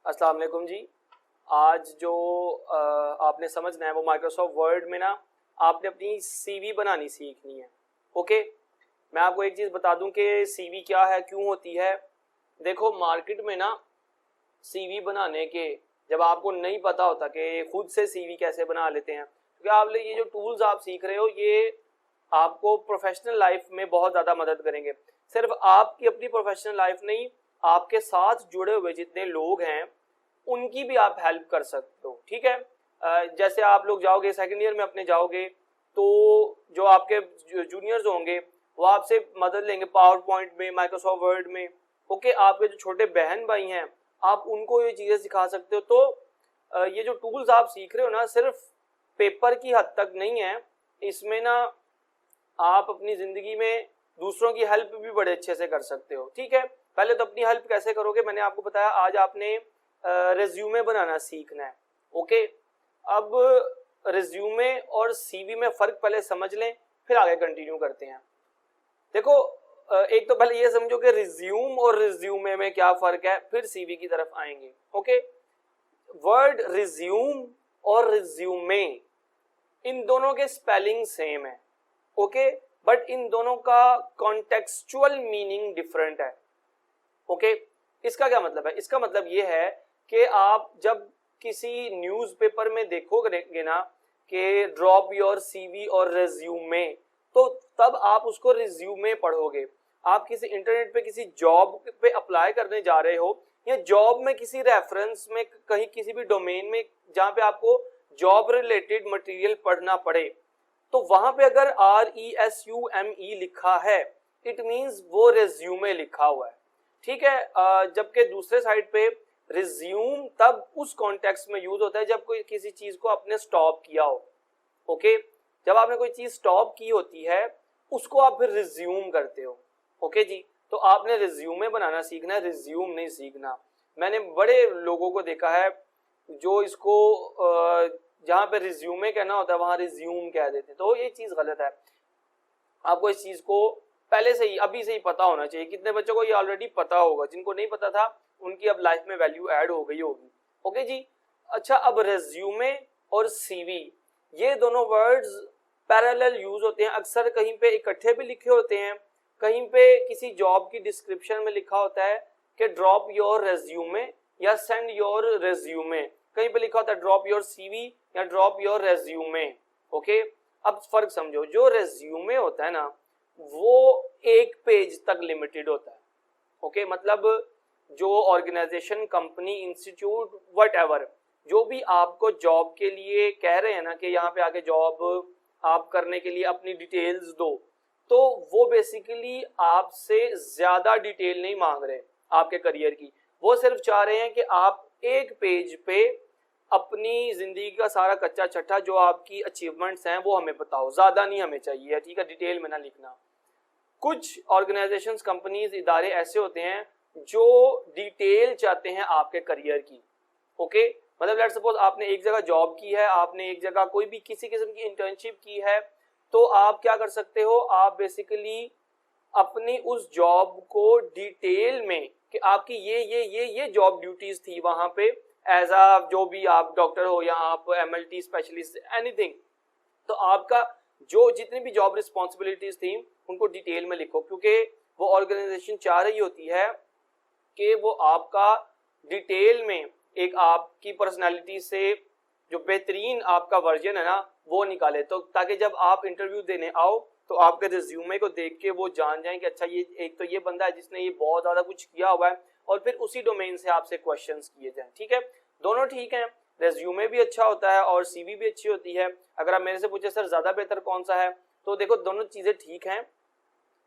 अस्सलाम वालेकुम जी। आज जो आपने समझना है वो माइक्रोसॉफ्ट वर्ड में ना आपने अपनी सीवी बनानी सीखनी है। ओके, मैं आपको एक चीज़ बता दूं कि सीवी क्या है, क्यों होती है। देखो मार्केट में ना सीवी बनाने के, जब आपको नहीं पता होता कि खुद से सीवी कैसे बना लेते हैं, क्योंकि आप ये जो टूल्स आप सीख रहे हो ये आपको प्रोफेशनल लाइफ में बहुत ज़्यादा मदद करेंगे। सिर्फ आपकी अपनी प्रोफेशनल लाइफ नहीं, आपके साथ जुड़े हुए जितने लोग हैं उनकी भी आप हेल्प कर सकते हो। ठीक है, जैसे आप लोग जाओगे सेकेंड ईयर में अपने जाओगे तो जो आपके जूनियर्स होंगे वो आपसे मदद लेंगे पावर पॉइंट में, माइक्रोसॉफ्ट वर्ड में। ओके, आपके जो छोटे बहन भाई हैं आप उनको ये चीज़ें सिखा सकते हो। तो ये जो टूल्स आप सीख रहे हो ना सिर्फ पेपर की हद तक नहीं है, इसमें ना आप अपनी ज़िंदगी में दूसरों की हेल्प भी बड़े अच्छे से कर सकते हो। ठीक है, पहले तो अपनी हेल्प कैसे करोगे मैंने आपको बताया। आज आपने रेज्यूमे बनाना सीखना है। ओके, अब रेज्यूमे और सीवी में फ़र्क पहले समझ लें, फिर आगे कंटिन्यू करते हैं। देखो एक तो पहले ये समझो कि रिज्यूम और रिज्यूमे में क्या फ़र्क है, फिर सीवी की तरफ आएंगे। ओके, वर्ड रिज्यूम और रिज्यूमे इन दोनों के स्पेलिंग सेम है। ओके, बट इन दोनों का कॉन्टेक्सचुअल मीनिंग डिफरेंट है। ओके, इसका क्या मतलब है? इसका मतलब ये है कि आप जब किसी न्यूज़पेपर में देखोगे ना कि ड्रॉप योर सीवी और रिज्यूमे, तो तब आप उसको रिज्यूमे पढ़ोगे। आप किसी इंटरनेट पे किसी जॉब पे अप्लाई करने जा रहे हो या जॉब में किसी रेफरेंस में कहीं किसी भी डोमेन में जहां पे आपको जॉब रिलेटेड मटेरियल पढ़ना पड़े, तो वहां पे अगर RESUME लिखा है इट मींस वो रिज्यूमे लिखा हुआ है। ठीक है, जबकि दूसरे साइड पे रिज्यूम तब उस कॉन्टेक्स्ट में यूज होता है जब कोई किसी चीज को आपने स्टॉप किया हो। ओके, जब आपने कोई चीज स्टॉप की होती है उसको आप फिर रिज्यूम करते हो। ओके जी, तो आपने रिज्यूमे बनाना सीखना है, रिज्यूम नहीं सीखना। मैंने बड़े लोगों को देखा है जो इसको जहां पे रिज्यूमे कहना होता है वहां रिज्यूम कह देते हैं, तो ये चीज गलत है। आपको इस चीज को पहले से ही अभी से ही पता होना चाहिए। कितने बच्चों को ये ऑलरेडी पता होगा, जिनको नहीं पता था उनकी अब लाइफ में वैल्यू ऐड हो गई होगी। ओके जी, अच्छा अब रेज्यूमे और सीवी ये दोनों वर्ड्स पैरेलल यूज होते हैं, अक्सर कहीं पे इकट्ठे भी लिखे होते हैं, कहीं पे किसी जॉब की डिस्क्रिप्शन में लिखा होता है कि ड्रॉप योर रेज्यूमे या सेंड योर रेज्यूमे, कहीं पे लिखा होता है ड्रॉप योर सीवी या ड्रॉप योर रेज्यूमे। ओके, अब फर्क समझो, जो रेज्यूमे होता है ना वो एक पेज तक लिमिटेड होता है। ओके, मतलब जो ऑर्गेनाइजेशन, कंपनी, इंस्टीट्यूट, व्हाटएवर जो भी आपको जॉब के लिए कह रहे हैं ना कि यहाँ पे आके जॉब आप करने के लिए अपनी डिटेल्स दो, तो वो बेसिकली आपसे ज्यादा डिटेल नहीं मांग रहे आपके करियर की। वो सिर्फ चाह रहे हैं कि आप एक पेज पे अपनी जिंदगी का सारा कच्चा छट्टा जो आपकी अचीवमेंट्स हैं वो हमें बताओ, ज्यादा नहीं हमें चाहिए। ठीक है, डिटेल में ना लिखना। कुछ ऑर्गेनाइजेशंस, कंपनीज, इदारे ऐसे होते हैं जो डिटेल चाहते हैं आपके करियर की। ओके, मतलब लेट्स सपोज आपने एक जगह जॉब की है, आपने एक जगह कोई भी किसी किस्म की इंटर्नशिप की है, तो आप क्या कर सकते हो, आप बेसिकली अपनी उस जॉब को डिटेल में कि आपकी ये जॉब ड्यूटीज थी वहां पे एज अ, जो भी आप डॉक्टर हो या आप MLT स्पेशलिस्ट, एनीथिंग, तो आपका जो जितनी भी जॉब रिस्पॉन्सिबिलिटीज थी उनको डिटेल में लिखो, क्योंकि वो ऑर्गेनाइजेशन चाह रही होती है कि वो आपका डिटेल में एक आपकी पर्सनालिटी से जो बेहतरीन आपका वर्जन है ना वो निकाले, तो ताकि जब आप इंटरव्यू देने आओ तो आपके रिज्यूमे को देख के वो जान जाएं कि अच्छा ये एक तो ये बंदा है जिसने ये बहुत ज्यादा कुछ किया हुआ है, और फिर उसी डोमेन से आपसे क्वेश्चंस किए जाएं। ठीक है, दोनों ठीक है, रेज्यूमे भी अच्छा होता है और सीवी भी अच्छी होती है। अगर आप मेरे से पूछे सर ज्यादा बेहतर कौन सा है, तो देखो दोनों चीजें ठीक हैं।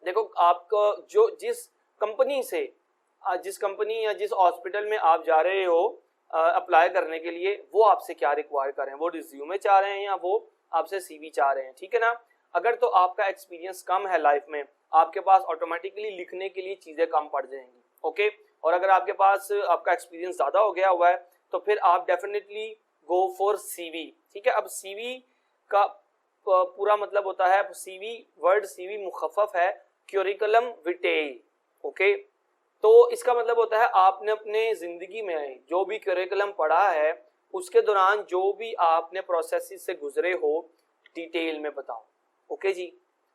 देखो आपको जो जिस कंपनी से, जिस कंपनी या जिस हॉस्पिटल में आप जा रहे हो अप्लाई करने के लिए, वो आपसे क्या रिक्वायर कर रहे हैं, वो रिज्यूमे चाह रहे हैं या वो आपसे सीवी चाह रहे हैं। ठीक है ना, अगर तो आपका एक्सपीरियंस कम है लाइफ में, आपके पास ऑटोमेटिकली लिखने के लिए चीजें कम पड़ जाएंगी। ओके, और अगर आपके पास आपका एक्सपीरियंस ज्यादा हो गया हुआ है तो फिर आप डेफिनेटली गो फॉर सीवी। ठीक है, अब सीवी का पूरा मतलब होता है, सीवी वर्ड सीवी मुखफ़फ़ है क्यूरिकुलम विटेई। ओके, तो इसका मतलब होता है आपने अपने जिंदगी में जो भी करिकुलम पढ़ा है उसके दौरान जो भी आपने प्रोसेस से गुजरे हो डिटेल में बताओ। ओके जी।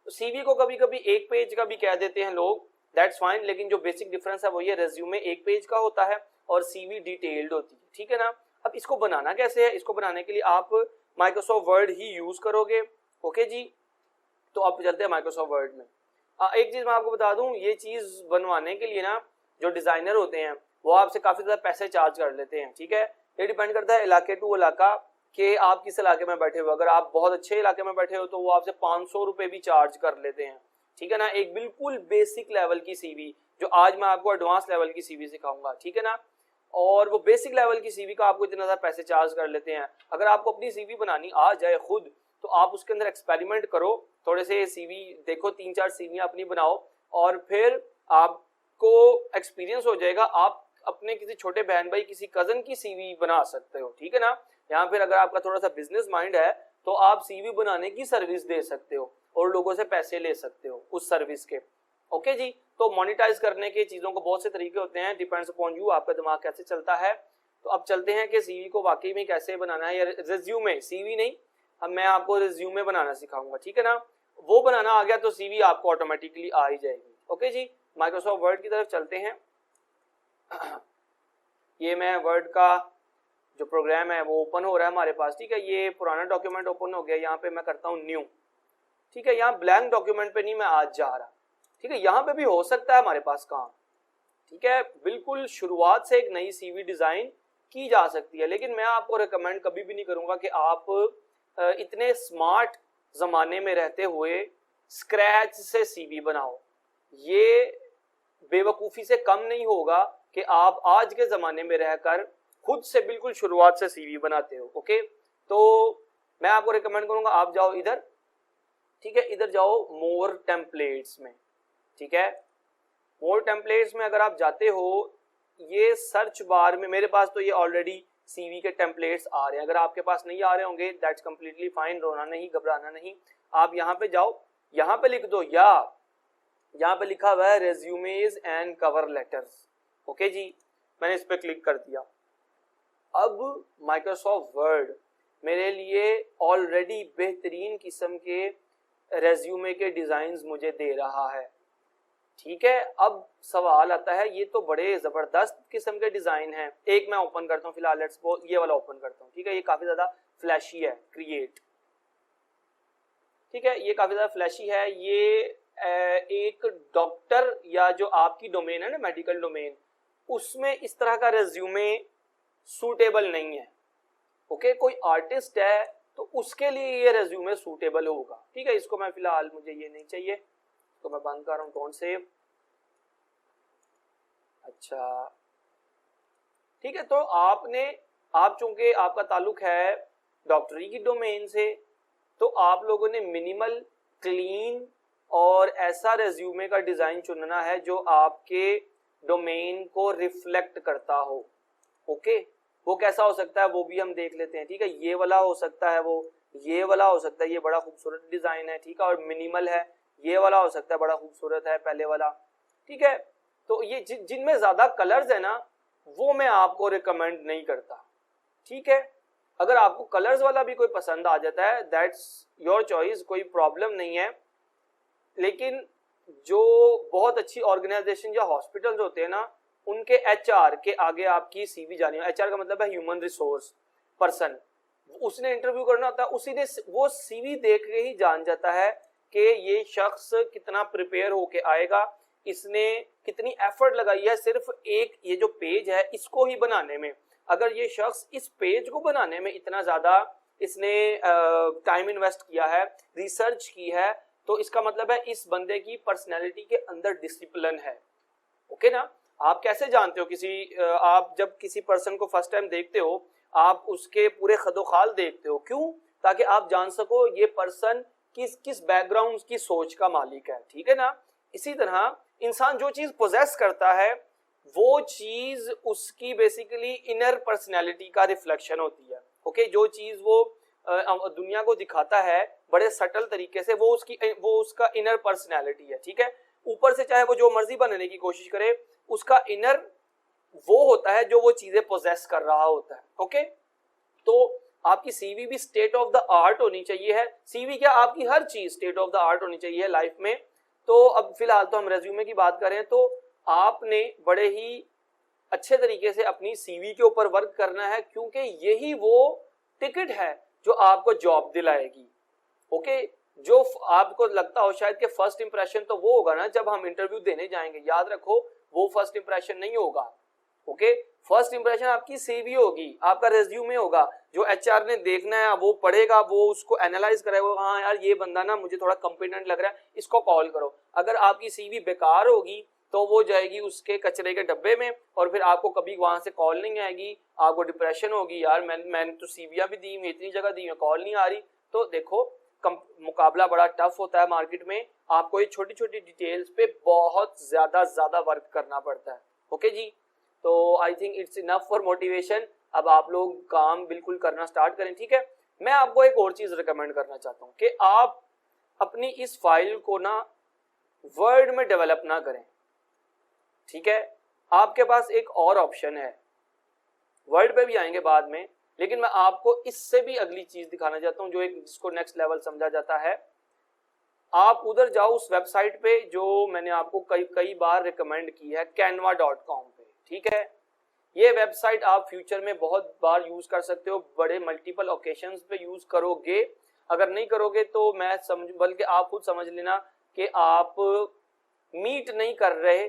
तो सीवी को कभी कभी एक पेज का भी कह देते हैं लोग, दैट्स फाइन, लेकिन जो बेसिक डिफरेंस है वो ये, रेज्यूमे एक पेज का होता है और सीवी डिटेल्ड होती है, ठीक है ना। अब इसको बनाना कैसे है, इसको बनाने के लिए आप माइक्रोसॉफ्ट वर्ड ही यूज करोगे। ओके जी। तो अब चलते हैं माइक्रोसॉफ्ट वर्ड में। एक चीज मैं आपको बता दूं, ये चीज बनवाने के लिए ना जो डिजाइनर होते हैं वो आपसे काफी ज्यादा पैसे चार्ज कर लेते हैं, ठीक है। ये डिपेंड करता है इलाके टू इलाका कि आप किस इलाके में बैठे हो। अगर आप बहुत अच्छे इलाके में बैठे हो तो वो आपसे 500 रुपए भी चार्ज कर लेते हैं, ठीक है ना। एक बिल्कुल बेसिक लेवल की सीवी, जो आज मैं आपको एडवांस लेवल की सीवी सिखाऊंगा, ठीक है ना। और वो बेसिक लेवल की सीवी का आपको इतना ज्यादा पैसे चार्ज कर लेते हैं। अगर आपको अपनी सीवी बनानी आ जाए खुद तो आप उसके अंदर एक्सपेरिमेंट करो, थोड़े से सीवी देखो, 3-4 सीवियां अपनी बनाओ और फिर आपको एक्सपीरियंस हो जाएगा। आप अपने किसी छोटे बहन भाई, किसी कजन की सीवी बना सकते हो, ठीक है ना। या फिर अगर आपका थोड़ा सा बिजनेस माइंड है तो आप सीवी बनाने की सर्विस दे सकते हो और लोगों से पैसे ले सकते हो उस सर्विस के। ओके जी। तो मोनेटाइज करने के चीजों को बहुत से तरीके होते हैं, डिपेंड्स अपॉन यू, आपका दिमाग कैसे चलता है। तो अब चलते हैं कि सीवी को वाकई में कैसे बनाना है, या रिज्यूमे, सीवी नहीं, अब मैं आपको रिज्यूमे बनाना सिखाऊंगा, ठीक है ना। वो बनाना आ गया तो सीवी आपको ऑटोमेटिकली आ ही जाएगी। ओके जी। माइक्रोसॉफ्ट वर्ड की तरफ चलते हैं। ये मैं वर्ड का जो प्रोग्राम है वो ओपन हो रहा है हमारे पास, ठीक है। ये पुराना डॉक्यूमेंट ओपन हो गया, यहाँ पे मैं करता हूँ न्यू, ठीक है। यहाँ ब्लैंक डॉक्यूमेंट पे नहीं मैं आज जा रहा, ठीक है। यहाँ पे भी हो सकता है हमारे पास काम, ठीक है। बिल्कुल शुरुआत से एक नई सीवी डिजाइन की जा सकती है, लेकिन मैं आपको रिकमेंड कभी भी नहीं करूंगा कि आप इतने स्मार्ट जमाने में रहते हुए स्क्रैच से सीवी बनाओ। ये बेवकूफी से कम नहीं होगा कि आप आज के जमाने में रहकर खुद से बिल्कुल शुरुआत से सीवी बनाते हो। ओके, तो मैं आपको रिकमेंड करूंगा आप जाओ इधर, ठीक है, इधर जाओ मोर टेम्पलेट्स में, ठीक है। मोर टेम्पलेट्स में अगर आप जाते हो, ये सर्च बार में मेरे पास तो ये ऑलरेडी सीवी के टेम्पलेट्स आ रहे हैं। अगर आपके पास नहीं आ रहे होंगे दैट्स कंप्लीटली फाइन, रोना नहीं, घबराना नहीं। आप यहाँ पे जाओ, यहाँ पे लिख दो, या यहाँ पे लिखा हुआ है resumes and cover letters. Okay जी, मैंने इस पे क्लिक कर दिया। अब माइक्रोसॉफ्ट वर्ड मेरे लिए ऑलरेडी बेहतरीन किस्म के रेज्यूमे के डिजाइन्स मुझे दे रहा है, ठीक है। अब सवाल आता है, ये तो बड़े जबरदस्त किस्म के डिजाइन हैं। एक मैं ओपन करता हूँ फिलहाल, लेट्स सपोज ये वाला ओपन करता हूँ, ठीक है। ये काफी ज्यादा फ्लैशी है, क्रिएट, ठीक है, ये काफी ज्यादा फ्लैशी है। ये एक डॉक्टर या जो आपकी डोमेन है ना, मेडिकल डोमेन, उसमें इस तरह का रेज्यूमे सूटेबल नहीं है। ओके, कोई आर्टिस्ट है तो उसके लिए ये रेज्यूमे सूटेबल होगा, ठीक है। इसको मैं फिलहाल, मुझे ये नहीं चाहिए तो मैं बंद कर रहा हूँ, डोंट सेव। अच्छा, ठीक है। तो आप चूंकि आपका ताल्लुक है डॉक्टरी की डोमेन से, तो आप लोगों ने मिनिमल, क्लीन और ऐसा रेज्यूमे का डिजाइन चुनना है जो आपके डोमेन को रिफ्लेक्ट करता हो। ओके, वो कैसा हो सकता है वो भी हम देख लेते हैं, ठीक है। ये वाला हो सकता है, वो ये वाला हो सकता है, ये बड़ा खूबसूरत डिजाइन है, ठीक है, और मिनिमल है। ये वाला हो सकता है, बड़ा खूबसूरत है, पहले वाला, ठीक है। तो ये जिनमें ज्यादा कलर्स है ना, वो मैं आपको रिकमेंड नहीं करता, ठीक है। अगर आपको कलर्स वाला भी कोई पसंद आ जाता है दैट्स योर चॉइस, कोई प्रॉब्लम नहीं है। लेकिन जो बहुत अच्छी ऑर्गेनाइजेशन या हॉस्पिटल्स होते हैं ना, उनके एचआर के आगे आपकी सीवी जानी है। एचआर का मतलब है ह्यूमन रिसोर्स पर्सन, उसने इंटरव्यू करना होता है, उसी ने वो सीवी देख के ही जान जाता है कि ये शख्स कितना प्रिपेयर होके आएगा, इसने कितनी एफर्ट लगाई है सिर्फ एक ये जो पेज है इसको ही बनाने में। अगर ये शख्स इस पेज को बनाने में इतना ज्यादा इसने टाइम इन्वेस्ट किया है, रिसर्च की है, तो इसका मतलब है इस बंदे की पर्सनैलिटी के अंदर डिसिप्लिन है। ओके ना। आप कैसे जानते हो आप जब किसी पर्सन को फर्स्ट टाइम देखते हो, आप उसके पूरे खदोखाल देखते हो, क्यों? ताकि आप जान सको ये पर्सन किस बैकग्राउंड की सोच का मालिक है, ठीक है ना। इसी तरह इंसान जो चीज पोजेस करता है वो चीज उसकी बेसिकली इनर पर्सनैलिटी का रिफ्लेक्शन होती है। ओके, जो चीज वो दुनिया को दिखाता है बड़े सटल तरीके से, वो उसका इनर पर्सनैलिटी है, ठीक है। ऊपर से चाहे वो जो मर्जी बनने की कोशिश करे, उसका इनर वो होता है जो वो चीजें पोजेस कर रहा होता है। ओके, तो आपकी सीवी भी स्टेट ऑफ द आर्ट होनी चाहिए है। सीवी क्या, आपकी हर चीज स्टेट ऑफ द आर्ट होनी चाहिए लाइफ में। तो अब फिलहाल तो हम रेज्यूमे की बात करें, तो आपने बड़े ही अच्छे तरीके से अपनी सीवी के ऊपर वर्क करना है, क्योंकि यही वो टिकट है जो आपको जॉब दिलाएगी। ओके, जो आपको लगता हो शायद कि फर्स्ट इंप्रेशन तो वो होगा ना जब हम इंटरव्यू देने जाएंगे, याद रखो वो फर्स्ट इंप्रेशन नहीं होगा। ओके, फर्स्ट इंप्रेशन आपकी सीवी होगी, आपका रेज्यूमे होगा, जो एचआर ने देखना है वो पढ़ेगा, वो उसको एनालाइज करेगा, हाँ यार ये बंदा ना मुझे थोड़ा कॉम्पिटेंट लग रहा है, इसको कॉल करो। अगर आपकी सीवी बेकार होगी तो वो जाएगी उसके कचरे के डब्बे में, और फिर आपको कभी वहां से कॉल नहीं आएगी, आपको डिप्रेशन होगी, यार मैंने तो सीवियां भी दी, इतनी जगह दी, कॉल नहीं आ रही। तो देखो मुकाबला बड़ा टफ होता है मार्केट में, आपको ये छोटी छोटी डिटेल्स पे बहुत ज्यादा वर्क करना पड़ता है। ओके जी, तो I think it's enough for motivation. अब आप लोग काम बिल्कुल करना स्टार्ट करें, ठीक है। मैं आपको एक और चीज रिकमेंड करना चाहता हूँ कि आप अपनी इस फाइल को ना वर्ड में डेवलप ना करें, ठीक है। आपके पास एक और ऑप्शन है, वर्ड पे भी आएंगे बाद में, लेकिन मैं आपको इससे भी अगली चीज दिखाना चाहता हूं जो एक जिसको नेक्स्ट लेवल समझा जाता है। आप उधर जाओ उस वेबसाइट पे जो मैंने आपको कई बार रिकमेंड की है, canva.com पे, ठीक है। ये वेबसाइट आप फ्यूचर में बहुत बार यूज कर सकते हो, बड़े मल्टीपल ओकेशंस पे यूज करोगे। अगर नहीं करोगे तो मैं समझ, बल्कि आप खुद समझ लेना कि आप मीट नहीं कर रहे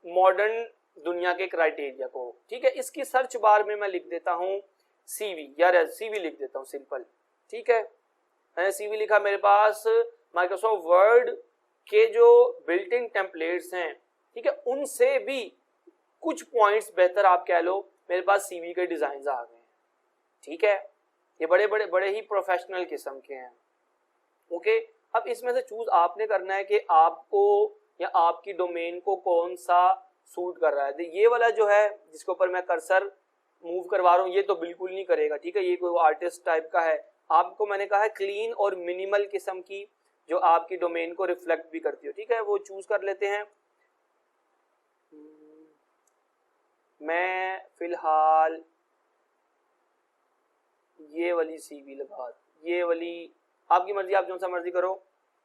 मॉडर्न दुनिया के क्राइटेरिया को, ठीक है। इसकी सर्च बार में मैं लिख देता हूं सीवी, यार सीवी लिख देता हूं सिंपल, ठीक है। मैंने सीवी लिखा, मेरे पास माइक्रोसॉफ्ट वर्ड के जो बिल्ट इन टेम्पलेट्स हैं, ठीक है, उनसे भी कुछ पॉइंट्स बेहतर आप कह लो, मेरे पास सीवी के डिजाइन आ गए हैं, ठीक है। ये बड़े ही प्रोफेशनल किस्म के हैं। ओके, अब इसमें से चूज आपने करना है कि आपको या आपकी डोमेन को कौन सा सूट कर रहा है। ये वाला जो है जिसके ऊपर मैं कर्सर मूव करवा रहा हूँ, ये तो बिल्कुल नहीं करेगा, ठीक है, ये कोई आर्टिस्ट टाइप का है। आपको मैंने कहा है क्लीन और मिनिमल किस्म की जो आपकी डोमेन को रिफ्लेक्ट भी करती हो, ठीक है, वो चूज कर लेते हैं। मैं फिलहाल ये वाली सीवी लगा, ये वाली आपकी मर्जी, आप जो सा मर्जी करो,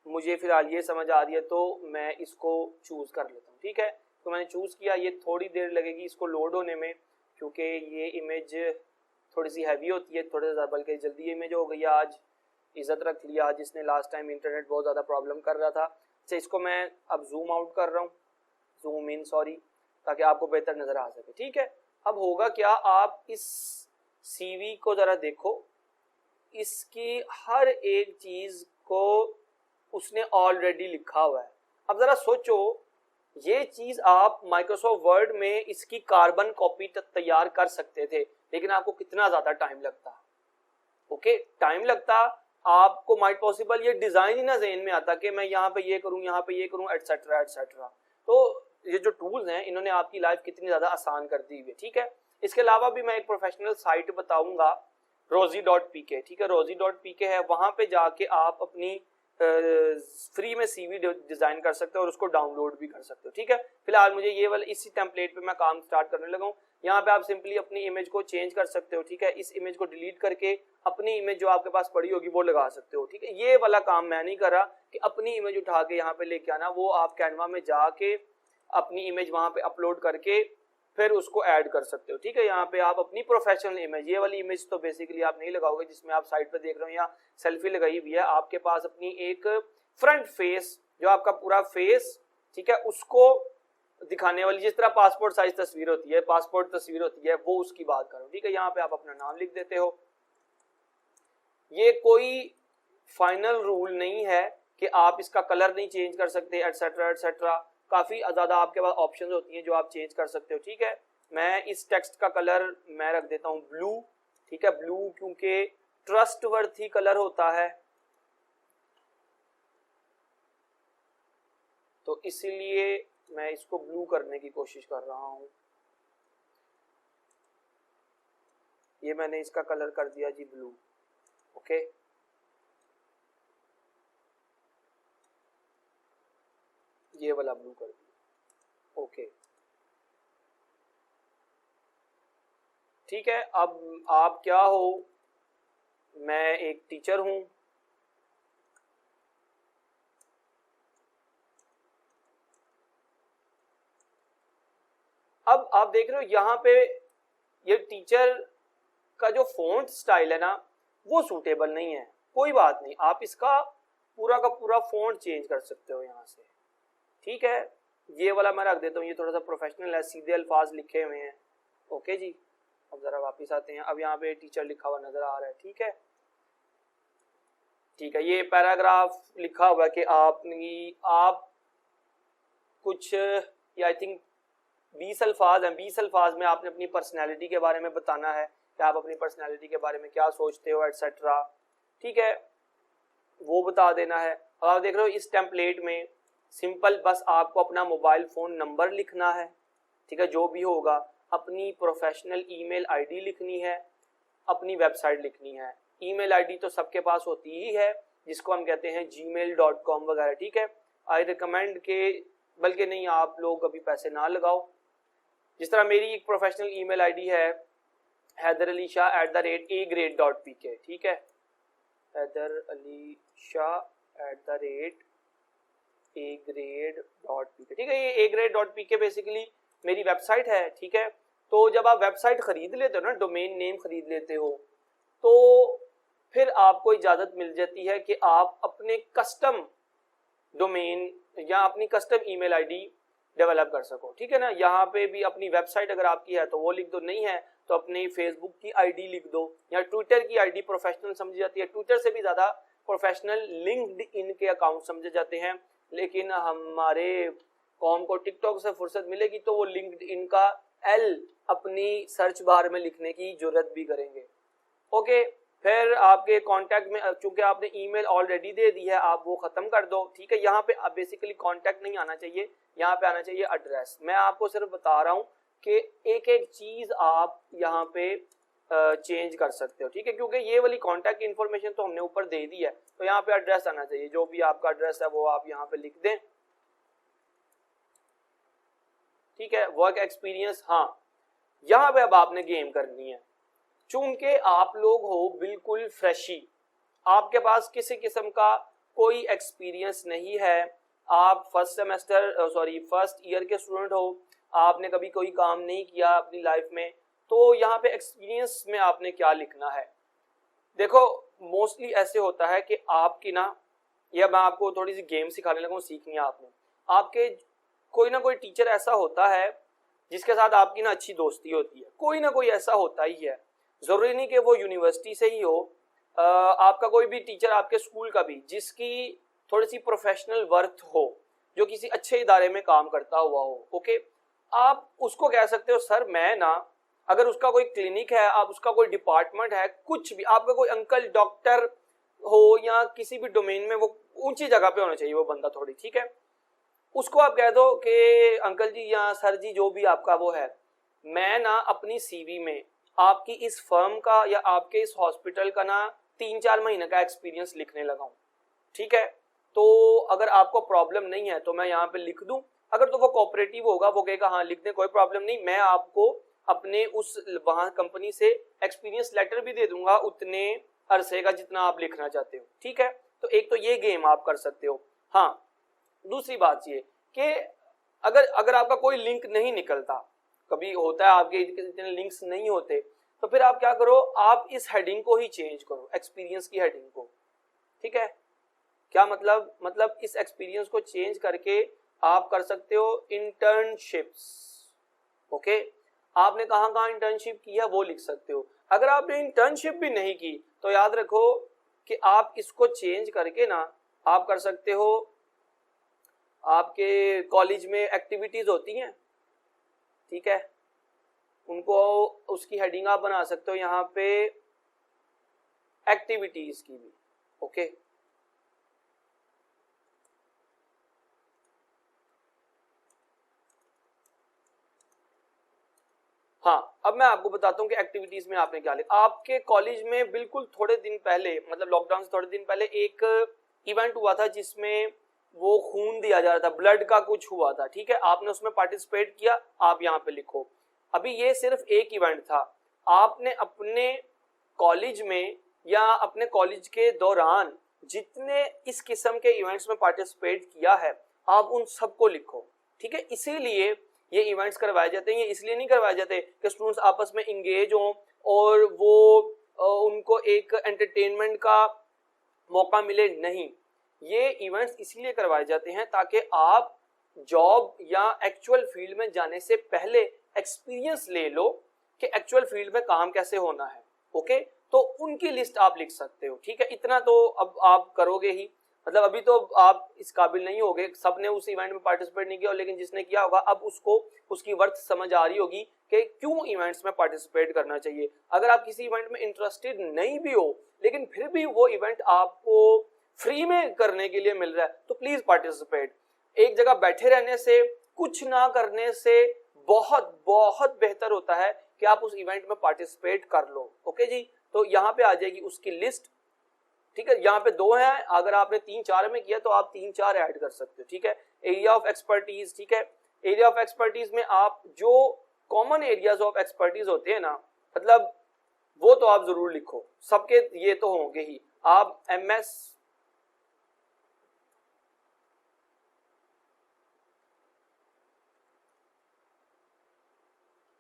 मुझे फिलहाल ये समझ आ रही है तो मैं इसको चूज कर लेता हूँ, ठीक है। तो मैंने चूज किया, ये थोड़ी देर लगेगी इसको लोड होने में, क्योंकि ये इमेज थोड़ी सी हैवी होती है, थोड़ा सा बल्कि जल्दी इमेज हो गई आज, इज्जत रख लिया आज इसने, लास्ट टाइम इंटरनेट बहुत ज़्यादा प्रॉब्लम कर रहा था। अच्छा, इसको मैं अब जूम आउट कर रहा हूँ, जूम इन सॉरी, ताकि आपको बेहतर नज़र आ सके, ठीक है। अब होगा क्या, आप इस सीवी को ज़रा देखो, इसकी हर एक चीज़ को उसने ऑलरेडी लिखा हुआ है। अब ज़रा सोचो, ये चीज़ आप माइक्रोसॉफ्ट वर्ड में इसकी कार्बन कॉपी तैयार कर सकते थे, लेकिन आपको कितना ज़्यादा टाइम लगता। ओके, टाइम लगता आपको, माइट पॉसिबल ये डिज़ाइन ही ना ज़हन में आता कि मैं यहाँ पे ये करूँ, यहाँ पे ये करूँ, एटसेट्रा एटसेट्रा। तो ये जो टूल्स हैं इन्होंने आपकी लाइफ कितनी ज़्यादा आसान कर दी हुई है, ठीक है। इसके अलावा भी मैं एक प्रोफेशनल साइट बताऊंगा, rosie.pk, ठीक है, rosie.pk है, वहां पे जाके आप अपनी फ्री में सीवी डिजाइन कर सकते हो और उसको डाउनलोड भी कर सकते हो, ठीक है। फिलहाल मुझे ये वाला इसी टेम्पलेट पे मैं काम स्टार्ट करने लगा हूँ। यहाँ पे आप सिंपली अपनी इमेज को चेंज कर सकते हो, ठीक है, इस इमेज को डिलीट करके अपनी इमेज जो आपके पास पड़ी होगी वो लगा सकते हो, ठीक है। ये वाला काम मैं नहीं कर रहा कि अपनी इमेज उठा के यहाँ पे लेके आना, वो आप कैनवा में जाके अपनी इमेज वहां पे अपलोड करके फिर उसको ऐड कर सकते हो, ठीक है। यहाँ पे आप अपनी प्रोफेशनल इमेज, ये वाली इमेज तो बेसिकली आप नहीं लगाओगे जिसमें आप साइड पे देख रहे हो, यहाँ सेल्फी लगाई हुई है, आपके पास अपनी एक फ्रंट फेस जो आपका पूरा फेस, ठीक है, उसको दिखाने वाली, जिस तरह पासपोर्ट साइज तस्वीर होती है, पासपोर्ट तस्वीर होती है, वो उसकी बात करो, ठीक है। यहाँ पे आप अपना नाम लिख देते हो। ये कोई फाइनल रूल नहीं है कि आप इसका कलर नहीं चेंज कर सकते, एटसेट्रा एटसेट्रा, काफी ज्यादा आपके पास ऑप्शंस होती हैं जो आप चेंज कर सकते हो, ठीक है। मैं इस टेक्स्ट का कलर मैं रख देता हूं ब्लू, ठीक है, ब्लू क्योंकि ट्रस्टवर्थी कलर होता है, तो इसीलिए मैं इसको ब्लू करने की कोशिश कर रहा हूं। ये मैंने इसका कलर कर दिया जी ब्लू, ओके। ये वाला ब्लू कर दिया, ओके। ठीक है, अब आप क्या हो, मैं एक टीचर हूं, अब आप देख रहे हो यहाँ पे ये टीचर का जो फॉन्ट स्टाइल है ना वो सूटेबल नहीं है, कोई बात नहीं, आप इसका पूरा का पूरा फॉन्ट चेंज कर सकते हो यहाँ से, ठीक है। ये वाला मैं रख देता हूँ, ये थोड़ा सा प्रोफेशनल है, सीधे अल्फाज लिखे हुए हैं, ओके जी। अब जरा वापस आते हैं, अब यहाँ पे टीचर लिखा हुआ नजर आ रहा है, ठीक है, ठीक है। ये पैराग्राफ लिखा हुआ है कि आप कुछ ये आई थिंक 20 अल्फाज हैं, 20 अल्फाज में आपने अपनी पर्सनैलिटी के बारे में बताना है कि आप अपनी पर्सनैलिटी के बारे में क्या सोचते हो एटसेट्रा, ठीक है, वो बता देना है। अब आप देख रहे हो इस टेम्पलेट में सिंपल बस आपको अपना मोबाइल फ़ोन नंबर लिखना है, ठीक है, जो भी होगा, अपनी प्रोफेशनल ईमेल आईडी लिखनी है, अपनी वेबसाइट लिखनी है। ईमेल आईडी तो सबके पास होती ही है जिसको हम कहते हैं gmail.com वगैरह, ठीक है। आई रिकमेंड के बल्कि नहीं, आप लोग अभी पैसे ना लगाओ, जिस तरह मेरी एक प्रोफेशनल ईमेल आईडी है हैदरअलीशाह@agrade.pk, ठीक है, हैदरअलीशाह@agrade.pk, ठीक है। ये agrade.pk बेसिकली मेरी वेबसाइट है, ठीक है। तो जब आप वेबसाइट खरीद लेते हो ना, डोमेन नेम खरीद लेते हो, तो फिर आपको इजाजत मिल जाती है कि आप अपने कस्टम डोमेन या अपनी कस्टम ईमेल आईडी डेवलप कर सको, ठीक है ना। यहाँ पे भी अपनी वेबसाइट अगर आपकी है तो वो लिख दो, नहीं है तो अपनी फेसबुक की आईडी लिख दो, या ट्विटर की आईडी प्रोफेशनल समझी जाती है, ट्विटर से भी ज्यादा प्रोफेशनल लिंक्डइन के अकाउंट समझे जाते हैं, लेकिन हमारे कौम को टिकटॉक से फुर्सत मिलेगी तो वो लिंक्डइन का एल अपनी सर्च बार में लिखने की जरूरत भी करेंगे, ओके। फिर आपके कांटेक्ट में चूंकि आपने ईमेल ऑलरेडी दे दी है, आप वो खत्म कर दो, ठीक है। यहाँ पे अब बेसिकली कांटेक्ट नहीं आना चाहिए, यहाँ पे आना चाहिए एड्रेस। मैं आपको सिर्फ बता रहा हूँ कि एक एक चीज आप यहाँ पे चेंज कर सकते हो, ठीक है, क्योंकि ये वाली कांटेक्ट इन्फॉर्मेशन तो हमने ऊपर दे दी है, तो यहाँ पे एड्रेस आना चाहिए, जो भी आपका एड्रेस है वो आप यहाँ पे लिख दें, ठीक है। वर्क एक्सपीरियंस, हाँ, यहाँ पे अब आपने गेम करनी है, चूंकि आप लोग हो बिल्कुल फ्रेशी, आपके पास किसी किस्म का कोई एक्सपीरियंस नहीं है, आप फर्स्ट ईयर के स्टूडेंट हो, आपने कभी कोई काम नहीं किया अपनी लाइफ में, तो यहाँ पे एक्सपीरियंस में आपने क्या लिखना है। देखो मोस्टली ऐसे होता है कि आपकी ना, या मैं आपको थोड़ी सी गेम सिखाने लगा हूँ, सीखनी है आपने, आपके कोई ना कोई टीचर ऐसा होता है जिसके साथ आपकी ना अच्छी दोस्ती होती है, कोई ना कोई ऐसा होता ही है, जरूरी नहीं कि वो यूनिवर्सिटी से ही हो, आपका कोई भी टीचर आपके स्कूल का भी जिसकी थोड़ी सी प्रोफेशनल वर्थ हो, जो किसी अच्छे इदारे में काम करता हुआ हो, ओके, आप उसको कह सकते हो सर मैं ना, अगर उसका कोई क्लिनिक है, आप उसका कोई डिपार्टमेंट है, कुछ भी, आपका कोई अंकल डॉक्टर हो या किसी भी डोमेन में वो ऊंची जगह पे होना चाहिए वो बंदा थोड़ी, ठीक है, उसको आप कह दो कि अंकल जी या सर जी जो भी आपका वो है, मैं ना अपनी सीवी में आपकी इस फर्म का या आपके इस हॉस्पिटल का ना 3-4 महीने का एक्सपीरियंस लिखने लगा हूँ, ठीक है। तो अगर आपको प्रॉब्लम नहीं है तो मैं यहाँ पे लिख दूं, अगर तो वो कोऑपरेटिव होगा वो कहेगा हाँ लिख दे, कोई प्रॉब्लम नहीं, मैं आपको अपने उस वहां कंपनी से एक्सपीरियंस लेटर भी दे दूंगा उतने अरसे का जितना आप लिखना चाहते हो, ठीक है। तो एक तो ये गेम आप कर सकते हो। हाँ, दूसरी बात ये कि अगर आपका कोई लिंक नहीं निकलता, कभी होता है आपके इतने लिंक्स नहीं होते, तो फिर आप क्या करो, आप इस हेडिंग को ही चेंज करो, एक्सपीरियंस की हेडिंग को, ठीक है। क्या मतलब इस एक्सपीरियंस को चेंज करके आप कर सकते हो इंटर्नशिप्स, ओके। आपने कहाँ कहाँ इंटर्नशिप की है वो लिख सकते हो। अगर आपने इंटर्नशिप भी नहीं की तो याद रखो कि आप इसको चेंज करके ना आप कर सकते हो, आपके कॉलेज में एक्टिविटीज होती हैं, ठीक है, उनको उसकी हेडिंग आप बना सकते हो यहाँ पे एक्टिविटीज की भी, ओके। हाँ, अब मैं आपको बताता हूँ कि एक्टिविटीज में आपने क्या लिखा। आपके कॉलेज में बिल्कुल थोड़े दिन पहले, मतलब लॉकडाउन से थोड़े दिन पहले एक इवेंट हुआ था जिसमें वो खून दिया जा रहा था, ब्लड का कुछ हुआ था, ठीक है, आपने उसमें पार्टिसिपेट किया, आप यहाँ पे लिखो। अभी ये सिर्फ एक इवेंट था, आपने अपने कॉलेज में या अपने कॉलेज के दौरान जितने इस किस्म के इवेंट्स में पार्टिसिपेट किया है आप उन सबको लिखो, ठीक है। इसीलिए ये इवेंट्स करवाए जाते हैं, ये इसलिए नहीं करवाए जाते कि स्टूडेंट्स आपस में इंगेज हों और वो उनको एक एंटरटेनमेंट का मौका मिले, नहीं, ये इवेंट्स इसलिए करवाए जाते हैं ताकि आप जॉब या एक्चुअल फील्ड में जाने से पहले एक्सपीरियंस ले लो कि एक्चुअल फील्ड में काम कैसे होना है, ओके। तो उनकी लिस्ट आप लिख सकते हो, ठीक है। इतना तो अब आप करोगे ही, मतलब अभी तो आप इस काबिल नहीं होगे, सबने उस इवेंट में पार्टिसिपेट नहीं किया, लेकिन जिसने किया होगा अब उसको उसकी वर्थ समझ आ रही होगी कि क्यों इवेंट्स में पार्टिसिपेट करना चाहिए। अगर आप किसी इवेंट में इंटरेस्टेड नहीं भी हो लेकिन फिर भी वो इवेंट आपको फ्री में करने के लिए मिल रहा है तो प्लीज पार्टिसिपेट। एक जगह बैठे रहने से, कुछ ना करने से बहुत बहुत बेहतर होता है कि आप उस इवेंट में पार्टिसिपेट कर लो, ओके जी। तो यहाँ पे आ जाएगी उसकी लिस्ट, ठीक है। यहाँ पे 2 है, अगर आपने 3-4 में किया तो आप 3-4 ऐड कर सकते हो, ठीक है। एरिया ऑफ एक्सपर्टीज, ठीक है। एरिया ऑफ एक्सपर्टीज में आप जो कॉमन एरियाज ऑफ एक्सपर्टीज होते हैं ना, मतलब वो तो आप जरूर लिखो, सबके ये तो होंगे ही। आप एमएस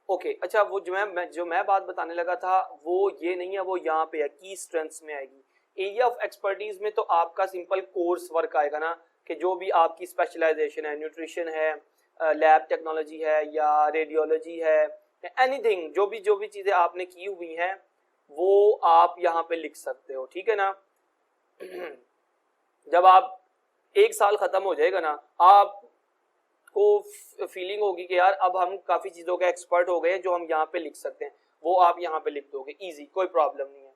ओके अच्छा, वो जो मैं बात बताने लगा था वो ये नहीं है, वो यहाँ पे है, की स्ट्रेंथ्स में आएगी। एरिया ऑफ एक्सपर्टीज में तो आपका सिंपल कोर्स वर्क आएगा ना, कि जो भी आपकी स्पेशलाइजेशन है, न्यूट्रिशन है, लैब टेक्नोलॉजी है या रेडियोलॉजी है, एनीथिंग, जो भी चीजें आपने की हुई हैं वो आप यहाँ पे लिख सकते हो, ठीक है ना। जब आप 1 साल खत्म हो जाएगा ना, आप को फीलिंग होगी कि यार अब हम काफी चीजों के एक्सपर्ट हो गए जो हम यहाँ पे लिख सकते हैं, वो आप यहाँ पे लिख दोगे, इजी, कोई प्रॉब्लम नहीं है।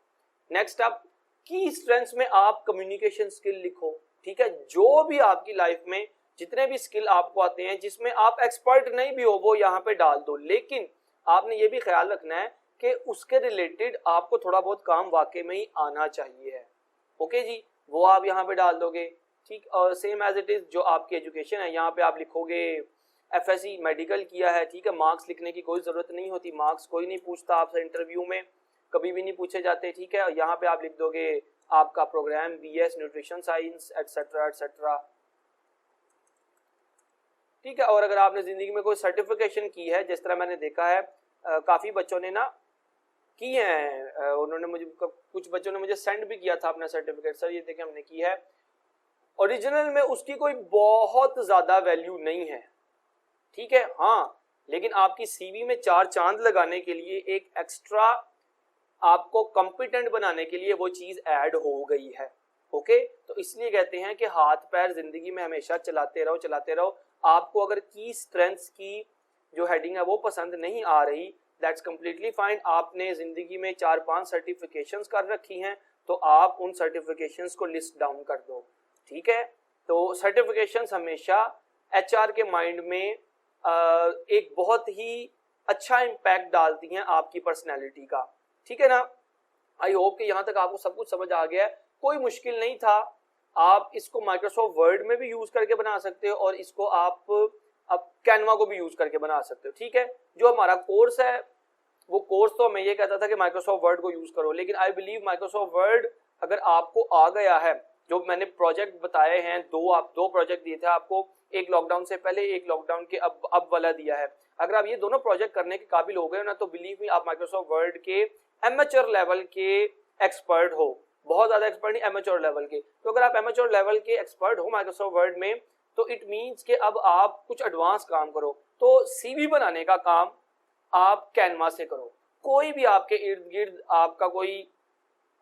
नेक्स्ट आप की स्ट्रेंथ्स में आप कम्युनिकेशन स्किल लिखो, ठीक है। जो भी आपकी लाइफ में जितने भी स्किल आपको आते हैं जिसमें आप एक्सपर्ट नहीं भी हो वो यहाँ पे डाल दो, लेकिन आपने ये भी ख्याल रखना है कि उसके रिलेटेड आपको थोड़ा बहुत काम वाकई में ही आना चाहिए है, ओके जी, वो आप यहाँ पे डाल दोगे, ठीक। और सेम एज इट इज जो आपकी एजुकेशन है यहाँ पे आप लिखोगे एफएससी मेडिकल किया है, ठीक है। मार्क्स लिखने की कोई जरूरत नहीं होती, मार्क्स कोई नहीं पूछता आपसे, इंटरव्यू में कभी भी नहीं पूछे जाते, ठीक है। यहाँ पे आप लिख दोगे आपका program BS nutrition science etcetera etcetera, ठीक है। और अगर आपने जिंदगी में कोई सर्टिफिकेशन की है, जिस तरह मैंने देखा है काफी बच्चों ने ना की है, उन्होंने मुझे, कुछ बच्चों ने मुझे सेंड भी किया था अपना सर्टिफिकेट, सर ये देखें हमने की है, ओरिजिनल में उसकी कोई बहुत ज्यादा वैल्यू नहीं है, ठीक है। हाँ, लेकिन आपकी सीवी में 4 चांद लगाने के लिए, एक एक्स्ट्रा आपको कॉम्पिटेंट बनाने के लिए वो चीज ऐड हो गई है, ओके। तो इसलिए कहते हैं कि हाथ पैर जिंदगी में हमेशा चलाते रहो। आपको अगर की स्ट्रेंथ्स की जो हेडिंग है वो पसंद नहीं आ रही, दैट्स कंप्लीटली फाइन। आपने जिंदगी में 4-5 सर्टिफिकेशंस कर रखी हैं तो आप उन सर्टिफिकेशंस को लिस्ट डाउन कर दो, ठीक है। तो सर्टिफिकेशंस हमेशा एचआर के माइंड में एक बहुत ही अच्छा इम्पैक्ट डालती हैं आपकी पर्सनैलिटी का, ठीक है ना। आई होप कि यहाँ तक आपको सब कुछ समझ आ गया है, कोई मुश्किल नहीं था। आप इसको माइक्रोसॉफ्ट वर्ड में भी यूज करके बना सकते हो और इसको आप अब कैनवा को भी यूज करके बना सकते हो, ठीक है। जो हमारा कोर्स है वो कोर्स तो मैं ये कहता था कि माइक्रोसॉफ्ट वर्ड को यूज करो, लेकिन आई बिलीव माइक्रोसॉफ्ट वर्ड अगर आपको आ गया है, जो मैंने प्रोजेक्ट बताए हैं, दो प्रोजेक्ट दिए थे आपको, एक लॉकडाउन से पहले, एक लॉकडाउन के अब वाला दिया है, अगर आप ये दोनों प्रोजेक्ट करने के काबिल हो गए ना तो बिलीव मी आप माइक्रोसॉफ्ट वर्ड के एमेच्योर लेवल के एक्सपर्ट हो, बहुत ज्यादा एक्सपर्ट नहीं, एमेच्योर लेवल के। तो अगर आप एमेच्योर लेवल के एक्सपर्ट हो माइक्रोसॉफ्ट वर्ड में तो इट मीन्स कि अब आप कुछ एडवांस काम करो। तो सीवी बनाने का काम आप कैनवा से करो, कोई भी आपके इर्द गिर्द आपका कोई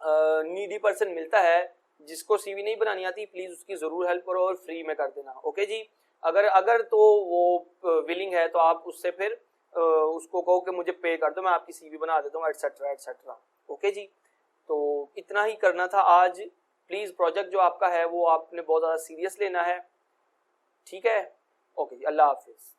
नीडी पर्सन मिलता है जिसको सीवी नहीं बनानी आती, प्लीज उसकी जरूर हेल्प करो और फ्री में कर देना, ओके जी। अगर तो वो विलिंग है तो आप उससे फिर उसको कहो कि मुझे पे कर दो, मैं आपकी सीवी बना देता हूँ एटसेट्रा एटसेट्रा, ओके जी। तो इतना ही करना था आज। प्लीज प्रोजेक्ट जो आपका है वो आपने बहुत ज्यादा सीरियस लेना है, ठीक है। ओके जी, अल्लाह हाफिज।